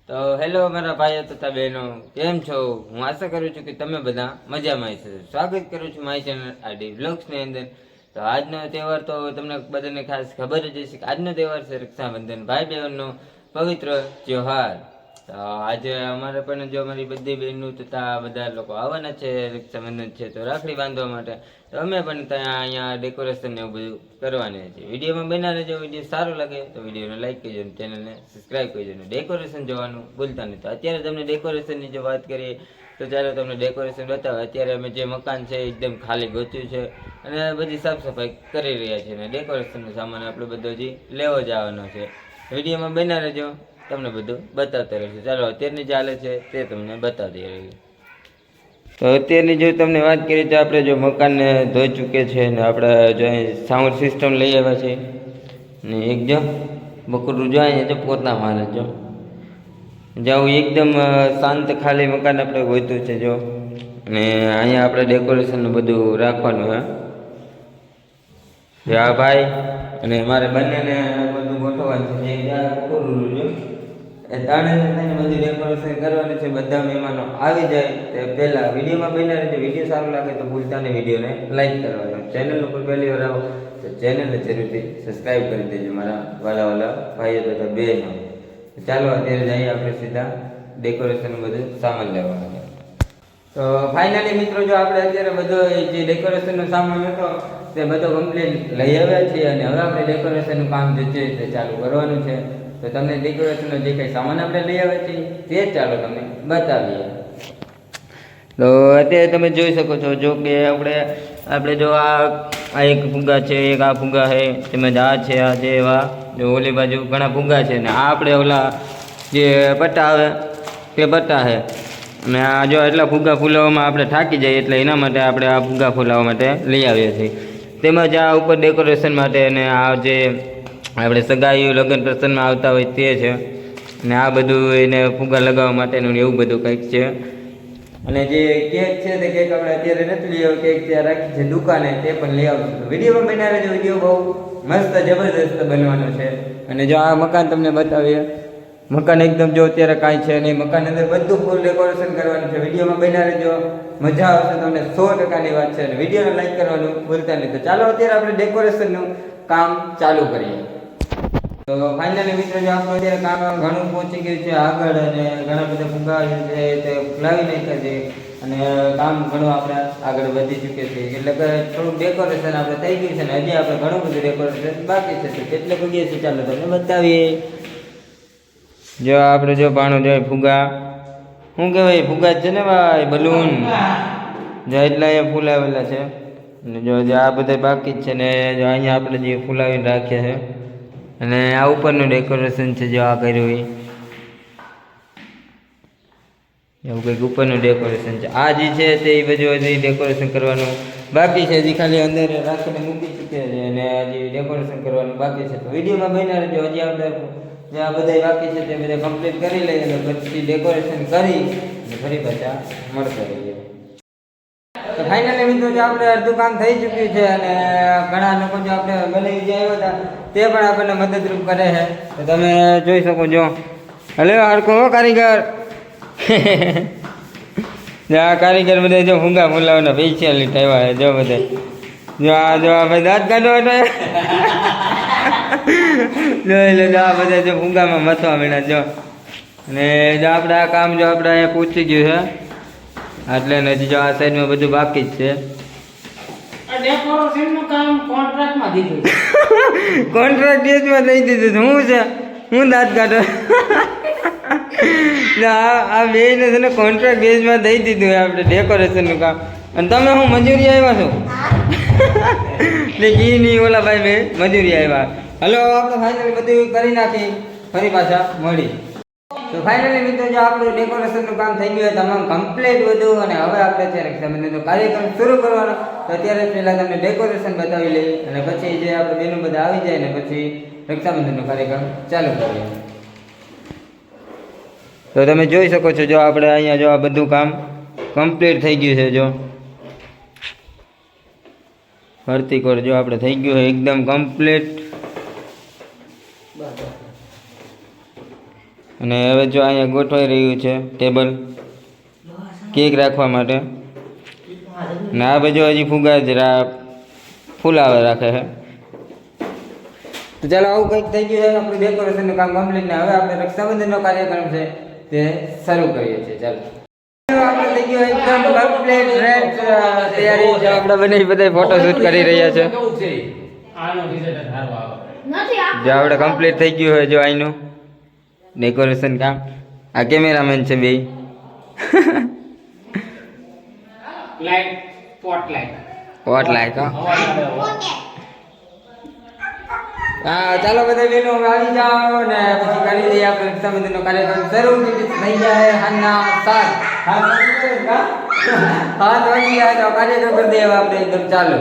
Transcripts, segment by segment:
તો હેલો મારા ભાઈઓ તથા બહેનો, કેમ છો? હું આશા કરું છું કે તમે બધા મજામાં હશો. સ્વાગત કરું છું મારી ચેનલ આરડી વ્લોગ્સની અંદર. તો આજનો તહેવાર તો તમને બધાને ખાસ ખબર જ હશે કે આજનો તહેવાર છે રક્ષાબંધન, ભાઈ બહેનનો પવિત્ર તહેવાર. તો આજે અમારે પણ જો અમારી બધી બહેનો તથા બધા લોકો આવવાના છે, રક્ષાબંધન છે તો રાખડી બાંધવા માટે. તો અમે પણ ત્યાં અહીંયા ડેકોરેશન ને એવું બધું કરવાની છે. વિડીયોમાં બના રહેજો. વિડીયો સારો લાગે તો વિડીયોને લાઈક કરજો અને ચેનલને સબસ્ક્રાઈબ કરજો અને ડેકોરેશન જોવાનું ભૂલતા નહીં. તો અત્યારે તમને ડેકોરેશનની જો વાત કરીએ તો ચાલો તમને ડેકોરેશન બતાવે. અત્યારે અમે જે મકાન છે એકદમ ખાલી ગોચ્યું છે અને બધી સાફ સફાઈ કરી રહ્યા છીએ અને ડેકોરેશનનો સામાન આપણે બધો હજી લેવો જવાનો છે. વિડીયોમાં બના રહેજો, તમને બધું બતાવતા રહેશે. ચાલો અત્યારની ચાલે છે તે તમને બતાવતી રહી. તો અત્યારની જો તમને વાત કરીએ તો આપણે જો મકાનને ધોઈ ચૂકે છે ને આપણે જો સાઉન્ડ સિસ્ટમ લઈ આવ્યા છે ને એક જો બકરું જો અહીંયા જો પોતા મારે જો જાવું એકદમ શાંત ખાલી મકાન આપણે ગોત્યું છે જો. અને અહીંયા આપણે ડેકોરેશનનું બધું રાખવાનું હે આ ભાઈ અને મારે બંનેને બધું ગોઠવવાનું છે. બકરું જો એ ત્રણે બધું ડેકોરેશન કરવાનું છે. બધા મહેમાનો આવી જાય તે પહેલાં વિડીયોમાં બન્યા રહેજો. વિડીયો સારો લાગે તો ભૂલતા નહીં વિડીયોને લાઈક કરવાનો. ચેનલ ઉપર પહેલી વાર આવો તો ચેનલને જરૂરથી સબસ્ક્રાઈબ કરી દેજો મારા વાલા ભાઈઓ તથા બહેનો. ચાલો અત્યારે જઈએ આપણે સીધા ડેકોરેશનનું બધું સામાન લેવાનું. તો ફાઇનલી મિત્રો જો આપણે અત્યારે બધો જે ડેકોરેશનનો સામાન હતો તે બધો કમ્પ્લીટ લઈ આવ્યા છીએ અને હવે આપણે ડેકોરેશનનું કામ જે છે તે ચાલુ કરવાનું છે. તો તમને ડેકોરેશનનો જે કંઈ સામાન આપણે લઈ આવ્યા છીએ તે જ ચાલો તમને બતાવીએ. તો અત્યારે તમે જોઈ શકો છો જો કે આપણે જો આ એક ફુગ્ગા છે, એક આ ફુગ્ગા છે, તેમજ આ છે, આ જે એવા જો ઓલી બાજુ ઘણા ફુગ્ગા છે ને આ આપણે ઓલા જે પટ્ટા આવે તે પટ્ટા છે. અને આ જો એટલા ફુગ્ગા ફૂલાવવામાં આપણે થાકી જઈએ એટલે એના માટે આપણે આ ફુગ્ગા ફૂલાવવા માટે લઈ આવીએ છીએ. તેમજ આ ઉપર ડેકોરેશન માટે અને આ જે આપણે સગાઈઓ લગ્ન પ્રસંગમાં આવતા હોય તે છે અને આ બધું એને ફુગ્ગા લગાવવા માટેનું એવું બધું કંઈક છે. અને જે કેક છે તે કેક આપણે અત્યારે નથી લઈ આવ્યો, કેક ત્યાં રાખી છે દુકાને તે પણ લઈ આવશું. વિડીયોમાં બનાવી રહેજો. વિડીયો બહુ મસ્ત જબરદસ્ત બનવાનો છે. અને જો આ મકાન તમને બતાવીએ, મકાન એકદમ જો અત્યારે કાંઈ છે નહીં, મકાન અંદર બધું ફૂલ ડેકોરેશન કરવાનું છે. વિડીયોમાં બનાવી રહેજો, મજા આવશે તમને 100%ની વાત છે. અને વિડીયોને લાઈક કરવાનું ભૂલતા નહીં. તો ચાલો અત્યારે આપણે ડેકોરેશનનું કામ ચાલુ કરીએ. તો ફાઇનલી મિત્રો જો આપણું અત્યારે કામ ઘણું પહોંચી ગયું છે આગળ અને ઘણા બધા ફુગ્ગા છે તે ફુલાવી નાખ્યા છે અને કામ ઘણું આપણે આગળ વધી ચૂક્યું છે. એટલે કે થોડુંક ડેકોરેશન આપણે થઈ ગયું છે ને હજી આપણે ઘણું બધું ડેકોરેશન બાકી છે. તો કેટલે ફુગ્યા છે ચાલો તમને બતાવીએ. જો આપણે જો પાણું જોઈએ ફુગ્ગા શું કહેવાય, ફુગ્ગા છે ને ભાઈ, બલૂન જો એટલા અહીંયા ફૂલાવેલા છે. અને જો આ બધા બાકી જ છે ને જો અહીંયા આપણે જે ફૂલાવીને રાખ્યા છે અને આ ઉપરનું ડેકોરેશન છે જો આ કર્યું એવું કંઈક ઉપરનું ડેકોરેશન છે. આ જે છે તે એ બધું હજી ડેકોરેશન કરવાનું બાકી છે. હજી ખાલી અંદર રાખીને મૂકી ચૂક્યા છે અને હજી ડેકોરેશન કરવાનું બાકી છે. તો વિડીયોમાં બન્યા રહેજો. હજી આપણે જે આ બધા બાકી છે તે બધા કમ્પ્લીટ કરી લઈએ અને પછી ડેકોરેશન કરી અને ફરી પાછા મળતા રહીએ. તો ફાઇનલી મિત્રો જો આપણે અડધું કામ થઈ ચૂક્યું છે અને ઘણા લોકો જો આપણે ગલી જે આવ્યા હતા તે પણ આપણને મદદરૂપ કરે છે. તો તમે જોઈ શકો છો. હલો હરકો કારીગર આ કારીગર બધા જો ફુગ્ગા ફૂલાવવાના પૈસા લીધા છે જો બધા જો આ ભાઈ દાંત કાઢો એટલે જોઈ લો આ બધા જો ફુગ્ગામાં મથવા માંડ્યા જો. અને જો આપણે આ કામ જો આપણે અહીંયા પૂછી ગયું છે એટલે હજી જો આ સાઈડમાં બધું બાકી જ છે. કોન્ટ્રાક્ટ બેઝમાં દઈ દીધું છે. હું છે હું દાંત કાઢો આ બેને છે ને કોન્ટ્રાક્ટ બેઝમાં દઈ દીધું આપણે ડેકોરેશનનું કામ. અને તમે હું મજૂરી આવ્યા છો એટલે ઘી નહીં ઓલા ભાઈ મેં મજૂરી આવ્યા. હલો આપણે ફાઇનલી બધું કરી નાખી ફરી પાછા મળી. તો ફાઇનલી મિત્રો જો આપણું ડેકોરેશનનું કામ થઈ ગયું તમામ કમ્પ્લીટ બધું અને હવે આપણે છે રક્ષાબંધનનો કાર્યક્રમ શરૂ કરવાનો. તો અત્યારે પહેલાં તમને ડેકોરેશન બતાવી લઈએ અને પછી જે આપણે બહેનો બધા આવી જાય ને પછી રક્ષાબંધનનો કાર્યક્રમ ચાલુ કરીએ. તો તમે જોઈ શકો છો જો આપણે અહીંયા જો આ બધું કામ કમ્પ્લીટ થઈ ગયું છે. જો ફરતી કોર જો આપણે થઈ ગયું છે એકદમ કમ્પ્લીટ. અને હવે જો અહીંયા ગોઠવાઈ રહ્યું છે ટેબલ કેક રાખવા માટે. ને આ બાજુ હજી ફુગા જરા ફૂલાવે રાખે છે. તો ચાલો આવું કંઈક થઈ ગયું છે આપણું ડેકોરેશનનું કામ કમ્પ્લીટ. ને હવે આપણે રક્ષાબંધનનો કાર્યક્રમ છે તે શરૂ કરીએ છીએ. ચાલો આપણે થઈ ગયું એકદમ કમ્પ્લીટ રેડ તૈયારી. જો આપણે બંને બધા ફોટો શૂટ કરી રહ્યા છે. જો આપણે કમ્પ્લીટ થઈ ગયું હોય જો અહીંનું ડેકોરેશન કામ. આ કેમેરામેન છે બે. સ્પોટલાઇટ હા ચાલો બધા બહેનો આવી જાઓ ને પછી કરી દઈએ આપણે રક્ષાબંધનનો કાર્યક્રમ શરૂ થઈ જાય. હાલના 7 વાગી ગયા તો કાર્યક્રમ કરી દઈએ આપણે એકદમ ચાલુ.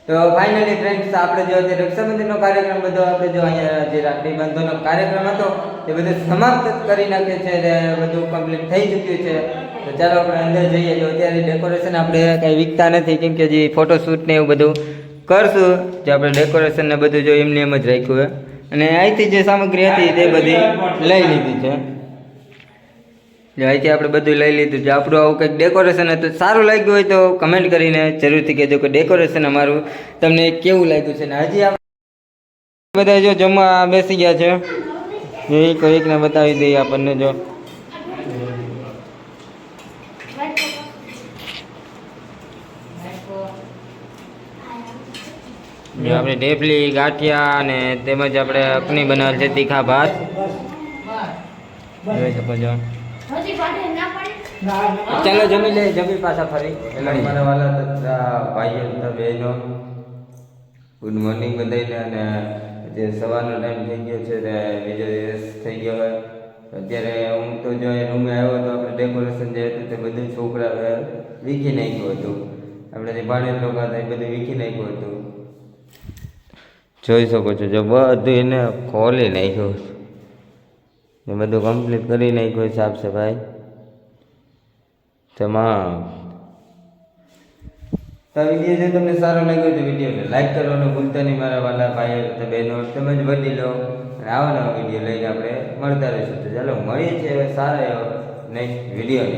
તો ફાઇનલી ફ્રેન્ડ્સ આપણે જો આજે રક્ષાબંધનનો કાર્યક્રમ બધો આપણે જો અહીંયા જે રાખડી બાંધવાનો કાર્યક્રમ હતો એ બધું સમાપ્ત કરી નાખે છે અને બધું કમ્પ્લીટ થઈ ચૂક્યું છે. તો ચાલો આપણે અંદર જઈએ. જો અત્યારે ડેકોરેશન આપણે કાંઈ વીકતા નથી કેમ કે જે ફોટોશૂટ ને એવું બધું કરશું જે આપણે ડેકોરેશન ને બધું જો એમને એમ જ રાખ્યું હોય અને અહીંથી જે સામગ્રી હતી તે બધી લઈ લીધી છે. અહીંથી આપણે બધું લઈ લીધું છે. આપણું આવું કંઈક ડેકોરેશન હતું સારું લાગ્યું હોય તો કમેન્ટ કરીને જરૂરથી કહેજો કે ડેકોરેશન અમારું તમને કેવું લાગ્યું છે. ને હજી આપણે બધા જો જમવા બેસી ગયા છે એક એકને બતાવી દઈએ આપણને. જો આપણે ઢેફલી ગાંઠિયા અને તેમજ આપણે અકની બનાવેલ છે તીખા ભાત જોઈ શકો છો. ચાલો જમી લે જમી પાછા ફરી મારા વાલા તથા ભાઈઓ તથા બહેનો ગુડ મોર્નિંગ બધાને. અને જે સવારનો ટાઈમ થઈ ગયો છે તે બીજો દિવસ થઈ ગયો હોય. અત્યારે હું તો જો રૂમે આવ્યો તો આપણે ડેકોરેશન જે હતું તે બધું છોકરા વીખી નાખ્યું હતું. આપણે જે ભાડે લોકો હતા એ બધું વીખી નાખ્યું હતું જોઈ શકો છો. જો બધું એને ખોલી નાખ્યું એ બધું કમ્પ્લીટ કરી નાખ્યું સાફ સફાઈ તમામ. તો વિડીયો જો તમને સારો લાગ્યો તો વિડીયોને લાઈક કરવાનું ભૂલતા નહીં મારા વાલા ભાઈઓ બહેનો તેમજ વડીલો. અને આવા નવા વિડીયો લઈને આપણે મળતા રહીશું. તો ચાલો મળીએ છીએ સારા એવો નેક્સ્ટ વિડીયોની.